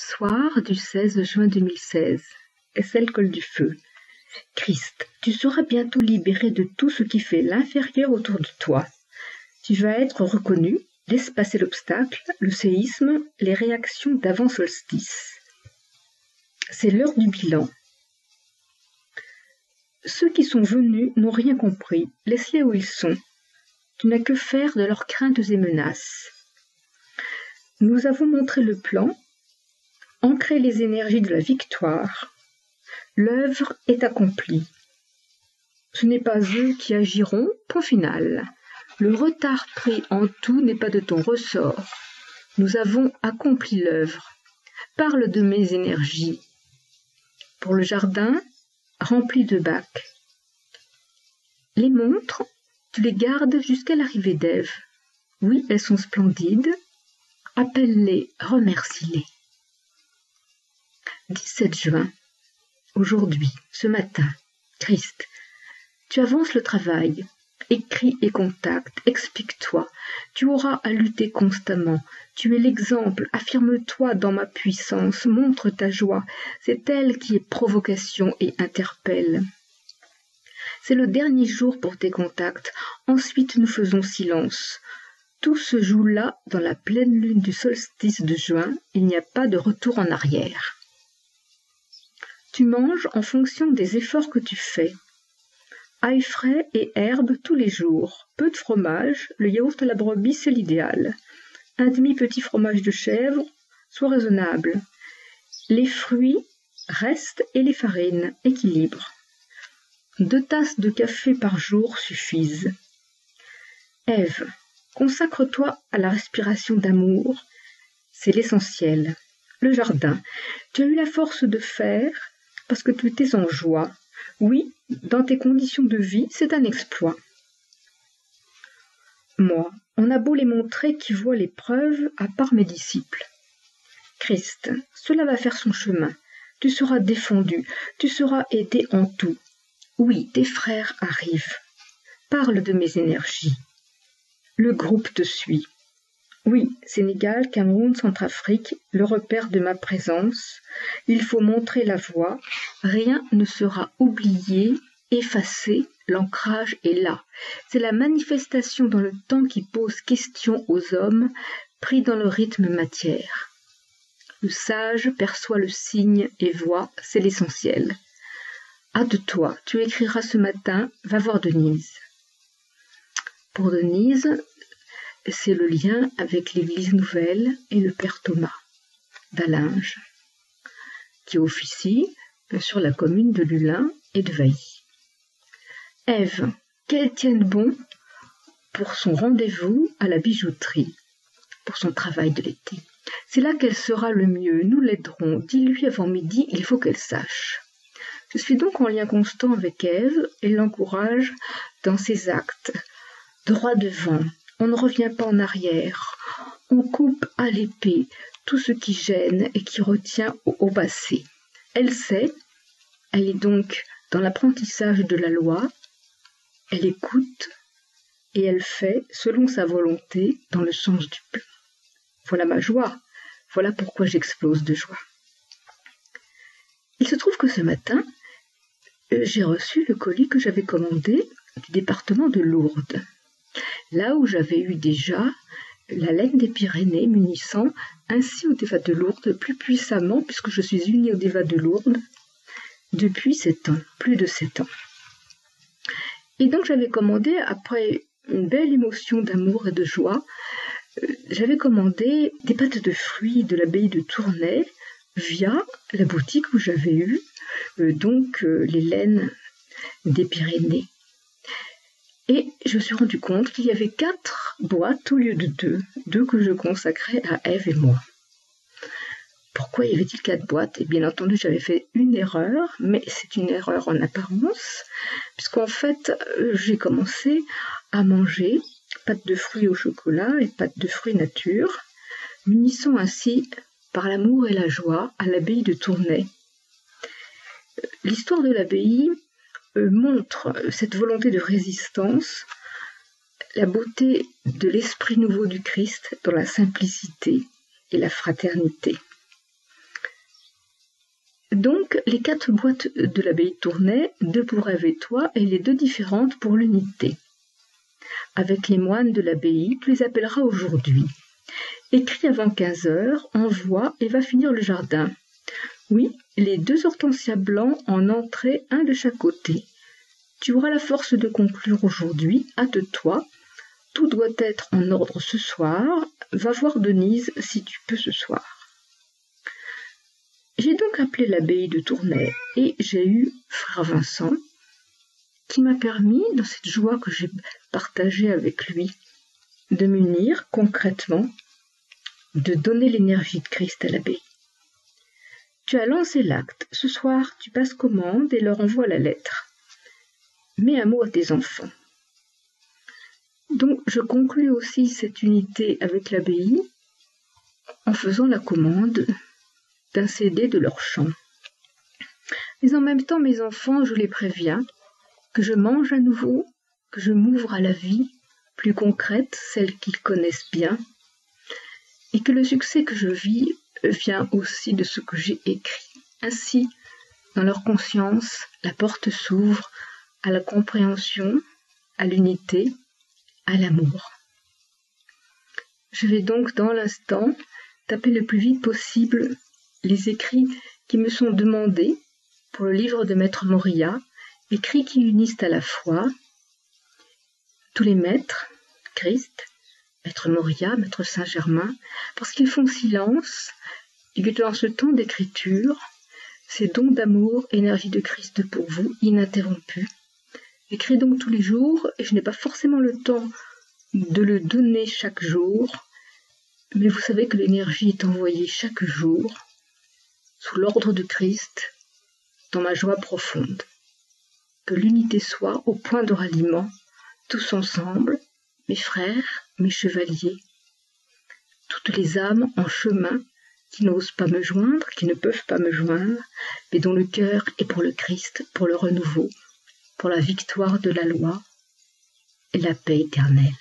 Soir du 16 juin 2016. Estelle Col du Feu. Christ, tu seras bientôt libéré de tout ce qui fait l'inférieur autour de toi. Tu vas être reconnu, laisse passer l'obstacle, le séisme, les réactions d'avant-solstice. C'est l'heure du bilan. Ceux qui sont venus n'ont rien compris, laisse-les où ils sont. Tu n'as que faire de leurs craintes et menaces. Nous avons montré le plan, ancré les énergies de la victoire. L'œuvre est accomplie. Ce n'est pas eux qui agiront, point final. Le retard pris en tout n'est pas de ton ressort. Nous avons accompli l'œuvre. Parle de mes énergies. Pour le jardin, rempli de bacs. Les montres, tu les gardes jusqu'à l'arrivée d'Ève. Oui, elles sont splendides. Appelle-les, remercie-les. 17 juin. Aujourd'hui, ce matin, Christ, tu avances le travail. Écris et contacte, explique-toi. Tu auras à lutter constamment. Tu es l'exemple, affirme-toi dans ma puissance, montre ta joie. C'est elle qui est provocation et interpelle. C'est le dernier jour pour tes contacts. Ensuite, nous faisons silence. Tout se joue là, dans la pleine lune du solstice de juin. Il n'y a pas de retour en arrière. Tu manges en fonction des efforts que tu fais. Ail frais et herbes tous les jours. Peu de fromage, le yaourt à la brebis, c'est l'idéal. Un demi-petit fromage de chèvre, sois raisonnable. Les fruits restent et les farines, équilibre. 2 tasses de café par jour suffisent. Ève, consacre-toi à la respiration d'amour, c'est l'essentiel. Le jardin, tu as eu la force de faire parce que tu étais en joie. Oui, dans tes conditions de vie, c'est un exploit. Moi, on a beau les montrer qui voient les preuves à part mes disciples. Christ, cela va faire son chemin. Tu seras défendu, tu seras aidé en tout. Oui, tes frères arrivent. Parle de mes énergies. Le groupe te suit. Oui, Sénégal, Cameroun, Centrafrique, le repère de ma présence. Il faut montrer la voie. Rien ne sera oublié, effacé. L'ancrage est là. C'est la manifestation dans le temps qui pose question aux hommes, pris dans le rythme matière. Le sage perçoit le signe et voit, c'est l'essentiel. Hâte-toi, tu écriras ce matin, va voir Denise. Pour Denise, c'est le lien avec l'Église nouvelle et le Père Thomas d'Allinges, qui officie sur la commune de Lulin et de Vailly. Ève, qu'elle tienne bon pour son rendez-vous à la bijouterie, pour son travail de l'été. C'est là qu'elle sera le mieux, nous l'aiderons. Dis-lui avant midi, il faut qu'elle sache. Je suis donc en lien constant avec Ève et l'encourage dans ses actes. Droit devant. On ne revient pas en arrière. On coupe à l'épée tout ce qui gêne et qui retient au passé. Elle sait, elle est donc dans l'apprentissage de la loi, elle écoute et elle fait selon sa volonté dans le sens du plan. Voilà ma joie, voilà pourquoi j'explose de joie. Il se trouve que ce matin, j'ai reçu le colis que j'avais commandé du département de Lourdes. Là où j'avais eu déjà la laine des Pyrénées m'unissant ainsi au Déva de Lourdes plus puissamment puisque je suis unie au Déva de Lourdes depuis 7 ans, plus de 7 ans. Et donc j'avais commandé, après une belle émotion d'amour et de joie, j'avais commandé des pâtes de fruits de l'abbaye de Tournai via la boutique où j'avais eu les laines des Pyrénées. Et je me suis rendu compte qu'il y avait 4 boîtes au lieu de 2 que je consacrais à Ève et moi. Pourquoi y avait-il 4 boîtes? Et bien entendu, j'avais fait une erreur, mais c'est une erreur en apparence, puisqu'en fait, j'ai commencé à manger pâtes de fruits au chocolat et pâtes de fruits nature, m'unissant ainsi par l'amour et la joie à l'abbaye de Tournai. L'histoire de l'abbaye montre cette volonté de résistance, la beauté de l'esprit nouveau du Christ dans la simplicité et la fraternité. Donc, les 4 boîtes de l'abbaye de Tournai, 2 pour Ève et toi, et les 2 différentes pour l'unité. Avec les moines de l'abbaye, tu les appelleras aujourd'hui. Écris avant 15 heures, envoie et va finir le jardin. Oui, les 2 hortensias blancs en entrée, un de chaque côté. Tu auras la force de conclure aujourd'hui, hâte-toi. Tout doit être en ordre ce soir. Va voir Denise si tu peux ce soir. J'ai donc appelé l'abbaye de Tournai et j'ai eu frère Vincent qui m'a permis, dans cette joie que j'ai partagée avec lui, de m'unir concrètement, de donner l'énergie de Christ à l'abbaye. Tu as lancé l'acte. Ce soir, tu passes commande et leur envoies la lettre. Mets un mot à tes enfants. Donc, je conclus aussi cette unité avec l'abbaye en faisant la commande d'un CD de leur chant. Mais en même temps, mes enfants, je les préviens que je mange à nouveau, que je m'ouvre à la vie plus concrète, celle qu'ils connaissent bien, et que le succès que je vis vient aussi de ce que j'ai écrit. Ainsi, dans leur conscience, la porte s'ouvre à la compréhension, à l'unité, à l'amour. Je vais donc dans l'instant taper le plus vite possible les écrits qui me sont demandés pour le livre de Maître Moria, écrits qui unissent à la fois tous les maîtres, Christ, Maître Moria, Maître Saint-Germain, parce qu'ils font silence et que dans ce temps d'écriture, ces dons d'amour, énergie de Christ pour vous, ininterrompus. J'écris donc tous les jours et je n'ai pas forcément le temps de le donner chaque jour, mais vous savez que l'énergie est envoyée chaque jour sous l'ordre de Christ dans ma joie profonde. Que l'unité soit au point de ralliement, tous ensemble, mes frères, mes chevaliers, toutes les âmes en chemin qui n'osent pas me joindre, qui ne peuvent pas me joindre, mais dont le cœur est pour le Christ, pour le renouveau, pour la victoire de la loi et la paix éternelle.